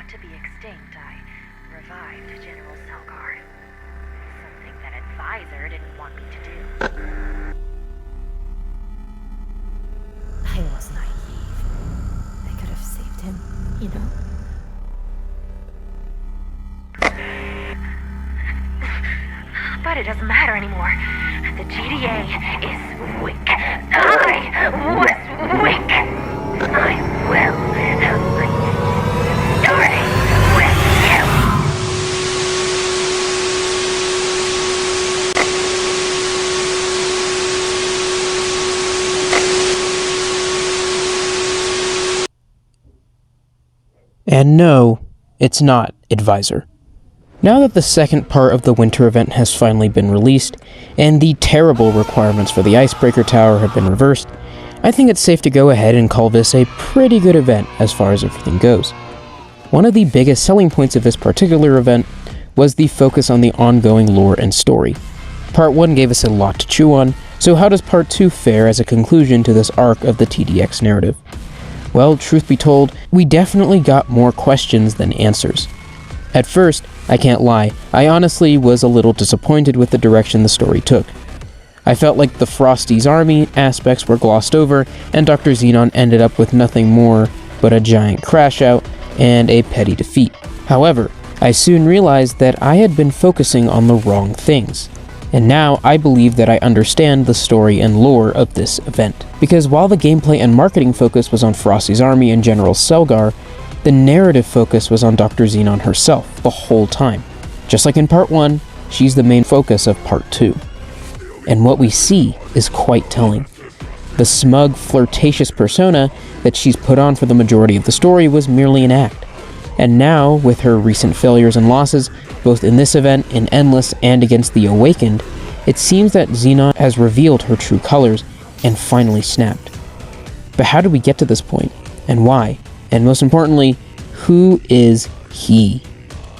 about to be extinct, I revived General Sgar. Something that Advisor didn't want me to do. I was naive. I could have saved him, you know? But it doesn't matter anymore. The GDA is weak. I was weak. I will have my story with you. And no, it's not Advisor. Now that the second part of the winter event has finally been released, and the terrible requirements for the Icebreaker Tower have been reversed, I think it's safe to go ahead and call this a pretty good event as far as everything goes. One of the biggest selling points of this particular event was the focus on the ongoing lore and story. Part 1 gave us a lot to chew on, so how does Part 2 fare as a conclusion to this arc of the TDX narrative? Well, truth be told, we definitely got more questions than answers. At first, I can't lie, I honestly was a little disappointed with the direction the story took. I felt like the Frosty's army aspects were glossed over, and Dr. Xenon ended up with nothing more but a giant crash out and a petty defeat. However, I soon realized that I had been focusing on the wrong things. And now I believe that I understand the story and lore of this event. Because while the gameplay and marketing focus was on Frosty's army and General Sgar, the narrative focus was on Dr. Xenon herself the whole time. Just like in Part 1, she's the main focus of Part 2. And what we see is quite telling. The smug, flirtatious persona that she's put on for the majority of the story was merely an act. And now, with her recent failures and losses, both in this event, in Endless, and against the Awakened, it seems that Xenon has revealed her true colors and finally snapped. But how did we get to this point? And why? And most importantly, who is he?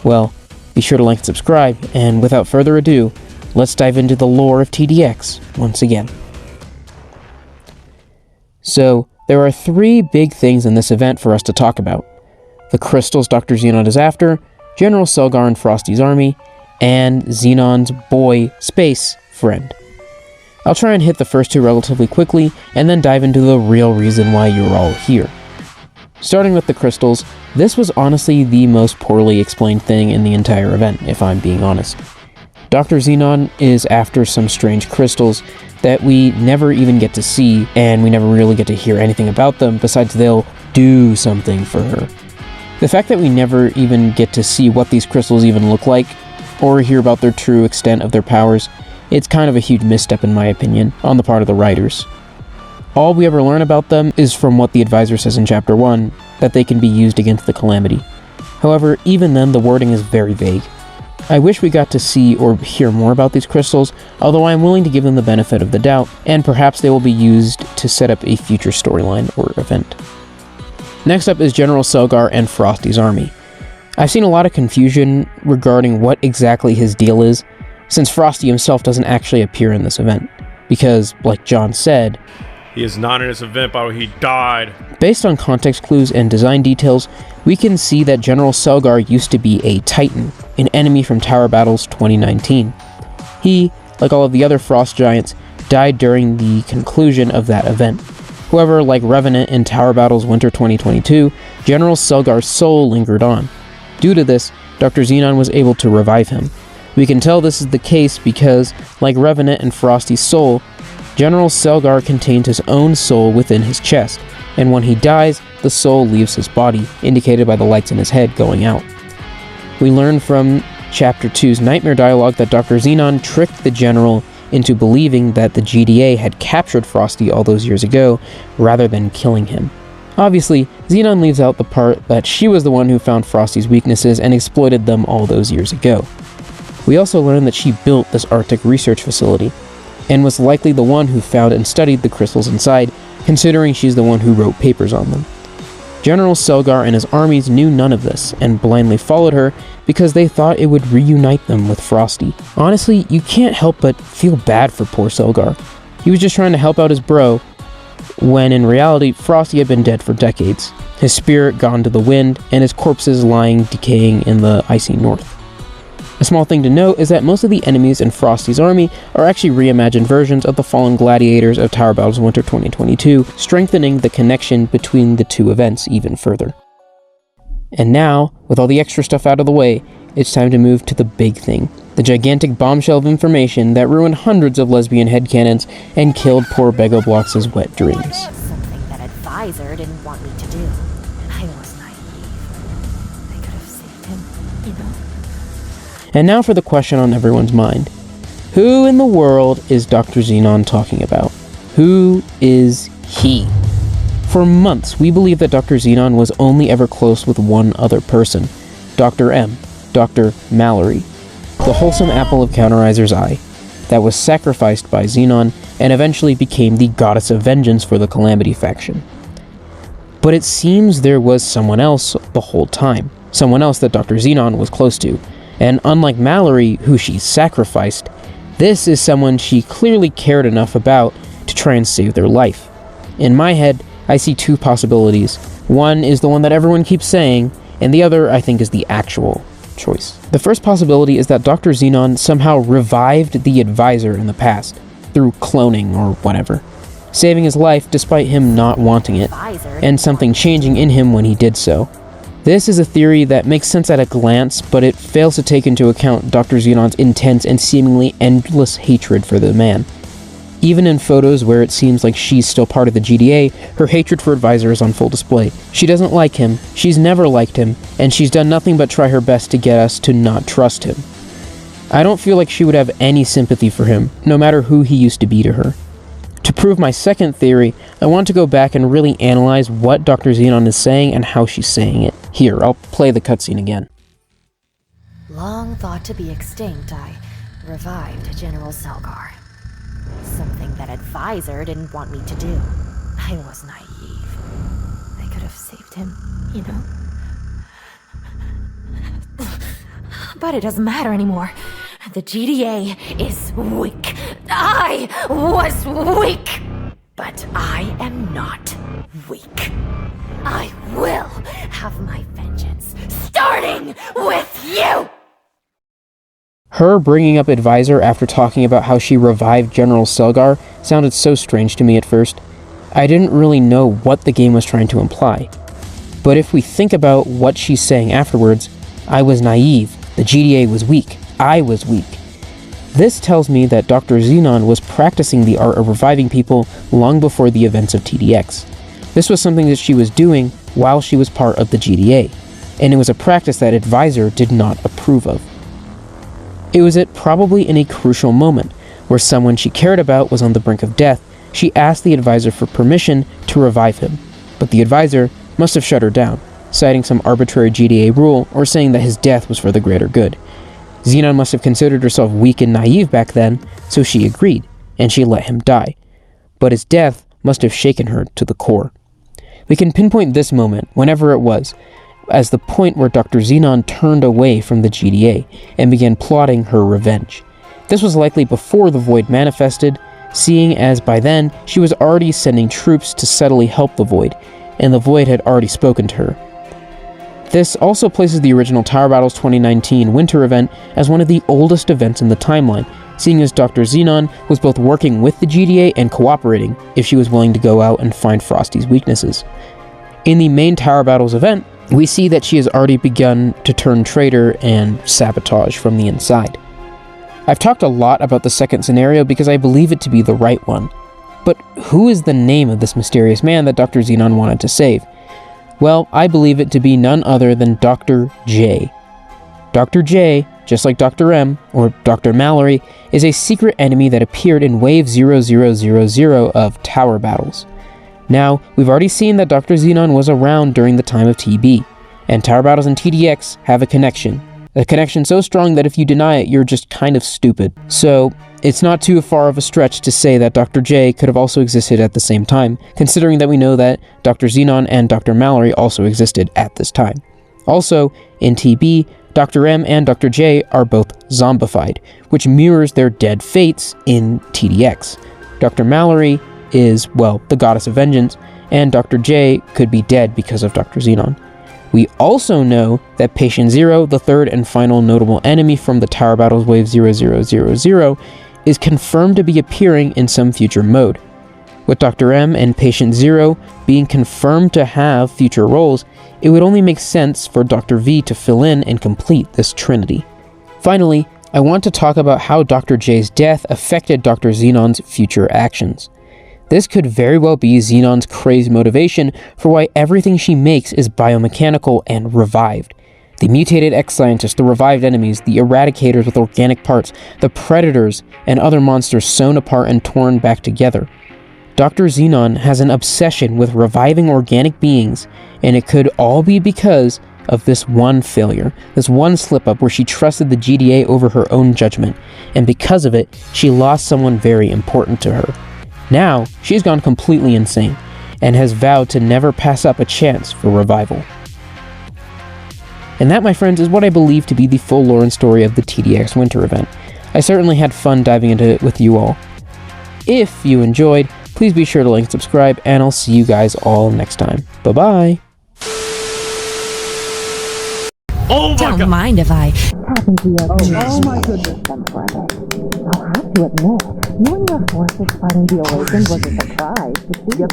Well, be sure to like and subscribe, and without further ado, let's dive into the lore of TDX once again. So, there are 3 big things in this event for us to talk about. The crystals Dr. Xenon is after, General Sgar and Frosty's army, and Xenon's boy space friend. I'll try and hit the first 2 relatively quickly, and then dive into the real reason why you're all here. Starting with the crystals, this was honestly the most poorly explained thing in the entire event, if I'm being honest. Dr. Xenon is after some strange crystals that we never even get to see, and we never really get to hear anything about them besides they'll do something for her. The fact that we never even get to see what these crystals even look like, or hear about their true extent of their powers, it's kind of a huge misstep in my opinion, on the part of the writers. All we ever learn about them is from what the Advisor says in Chapter 1, that they can be used against the Calamity. However, even then the wording is very vague. I wish we got to see or hear more about these crystals, although I am willing to give them the benefit of the doubt, and perhaps they will be used to set up a future storyline or event. Next up is General Sgar and Frosty's army. I've seen a lot of confusion regarding what exactly his deal is, since Frosty himself doesn't actually appear in this event, because, like John said, he is not in this event, but he died. Based on context clues and design details, we can see that General Sgar used to be a Titan, an enemy from Tower Battles 2019. He, like all of the other Frost Giants, died during the conclusion of that event. However, like Revenant in Tower Battles Winter 2022, General Sgar's soul lingered on. Due to this, Dr. Xenon was able to revive him. We can tell this is the case because, like Revenant and Frosty's soul, General Sgar contains his own soul within his chest, and when he dies, the soul leaves his body, indicated by the lights in his head going out. We learn from Chapter 2's Nightmare dialogue that Dr. Xenon tricked the General into believing that the GDA had captured Frosty all those years ago, rather than killing him. Obviously, Xenon leaves out the part that she was the one who found Frosty's weaknesses and exploited them all those years ago. We also learn that she built this Arctic research facility, and was likely the one who found and studied the crystals inside, considering she's the one who wrote papers on them. General Sgar and his armies knew none of this, and blindly followed her because they thought it would reunite them with Frosty. Honestly, you can't help but feel bad for poor Sgar. He was just trying to help out his bro, when in reality, Frosty had been dead for decades. his spirit gone to the wind, and his corpses lying decaying in the icy north. A small thing to note is that most of the enemies in Frosty's army are actually reimagined versions of the fallen gladiators of Tower Battles Winter 2022, strengthening the connection between the two events even further. And now, with all the extra stuff out of the way, it's time to move to the big thing. The gigantic bombshell of information that ruined hundreds of lesbian headcanons and killed poor Begoblox's wet dreams. Something that Advisor didn't want me to do. I was naive. I could have saved him, you know? And now for the question on everyone's mind. Who in the world is Dr. Xenon talking about? Who is he? For months, we believed that Dr. Xenon was only ever close with one other person, Dr. M, Dr. Mallory, the wholesome apple of Counterizer's eye, that was sacrificed by Xenon and eventually became the goddess of vengeance for the Calamity faction. But it seems there was someone else the whole time, someone else that Dr. Xenon was close to. And unlike Mallory, who she sacrificed, this is someone she clearly cared enough about to try and save their life. In my head, I see two possibilities. One is the one that everyone keeps saying, and the other, I think, is the actual choice. The first possibility is that Dr. Xenon somehow revived the Advisor in the past, through cloning or whatever, saving his life despite him not wanting it, and something changing in him when he did so. This is a theory that makes sense at a glance, but it fails to take into account Dr. Xenon's intense and seemingly endless hatred for the man. Even in photos where it seems like she's still part of the GDA, her hatred for Advisor is on full display. She doesn't like him, she's never liked him, and she's done nothing but try her best to get us to not trust him. I don't feel like she would have any sympathy for him, no matter who he used to be to her. To prove my second theory, I want to go back and really analyze what Dr. Xenon is saying and how she's saying it. Here, I'll play the cutscene again. Long thought to be extinct, I revived General Sgar. Something that Advisor didn't want me to do. I was naive. I could have saved him, you know? But it doesn't matter anymore. The GDA is weak. I was weak! But I am not weak. I will have my vengeance, starting with you! Her bringing up Advisor after talking about how she revived General Sgar sounded so strange to me at first. I didn't really know what the game was trying to imply. But if we think about what she's saying afterwards, I was naive, the GDA was weak, I was weak. This tells me that Dr. Xenon was practicing the art of reviving people long before the events of TDX. This was something that she was doing while she was part of the GDA, and it was a practice that Advisor did not approve of. It was probably in a crucial moment, where someone she cared about was on the brink of death, she asked the Advisor for permission to revive him, but the Advisor must have shut her down, citing some arbitrary GDA rule or saying that his death was for the greater good. Xenon must have considered herself weak and naive back then, so she agreed, and she let him die. But his death must have shaken her to the core. We can pinpoint this moment, whenever it was, as the point where Dr. Xenon turned away from the GDA and began plotting her revenge. This was likely before the Void manifested, seeing as by then she was already sending troops to subtly help the Void, and the Void had already spoken to her. This also places the original Tower Battles 2019 winter event as one of the oldest events in the timeline, seeing as Dr. Xenon was both working with the GDA and cooperating if she was willing to go out and find Frosty's weaknesses. In the main Tower Battles event, we see that she has already begun to turn traitor and sabotage from the inside. I've talked a lot about the second scenario because I believe it to be the right one. But who is the name of this mysterious man that Dr. Xenon wanted to save? Well, I believe it to be none other than Dr. J. Dr. J, just like Dr. M, or Dr. Mallory, is a secret enemy that appeared in Wave 0000 of Tower Battles. Now, we've already seen that Dr. Xenon was around during the time of TB, and Tower Battles and TDX have a connection so strong that if you deny it, you're just kind of stupid. So, it's not too far of a stretch to say that Dr. J could have also existed at the same time, considering that we know that Dr. Xenon and Dr. Mallory also existed at this time. Also, in TB, Dr. M and Dr. J are both zombified, which mirrors their dead fates in TDX. Dr. Mallory is, well, the goddess of vengeance, and Dr. J could be dead because of Dr. Xenon. We also know that Patient Zero, the third and final notable enemy from the Tower Battles Wave 0000, is confirmed to be appearing in some future mode. With Dr. M and Patient Zero being confirmed to have future roles, it would only make sense for Dr. V to fill in and complete this trinity. Finally, I want to talk about how Dr. J's death affected Dr. Xenon's future actions. This could very well be Xenon's crazed motivation for why everything she makes is biomechanical and revived. The mutated X-scientists, the revived enemies, the eradicators with organic parts, the predators, and other monsters sewn apart and torn back together. Dr. Xenon has an obsession with reviving organic beings, and it could all be because of this one failure, this one slip-up where she trusted the GDA over her own judgment, and because of it, she lost someone very important to her. Now, she's gone completely insane, and has vowed to never pass up a chance for revival. And that, my friends, is what I believe to be the full lore and story of the TDX Winter event. I certainly had fun diving into it with you all. If you enjoyed, please be sure to like and subscribe, and I'll see you guys all next time. Bye-bye! Oh my Don't god! mind if I... Oh my goodness. I'll have to admit, you and your forces fighting the Awakened was a surprise to see.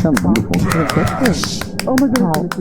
Sounds wonderful. How Oh my goodness.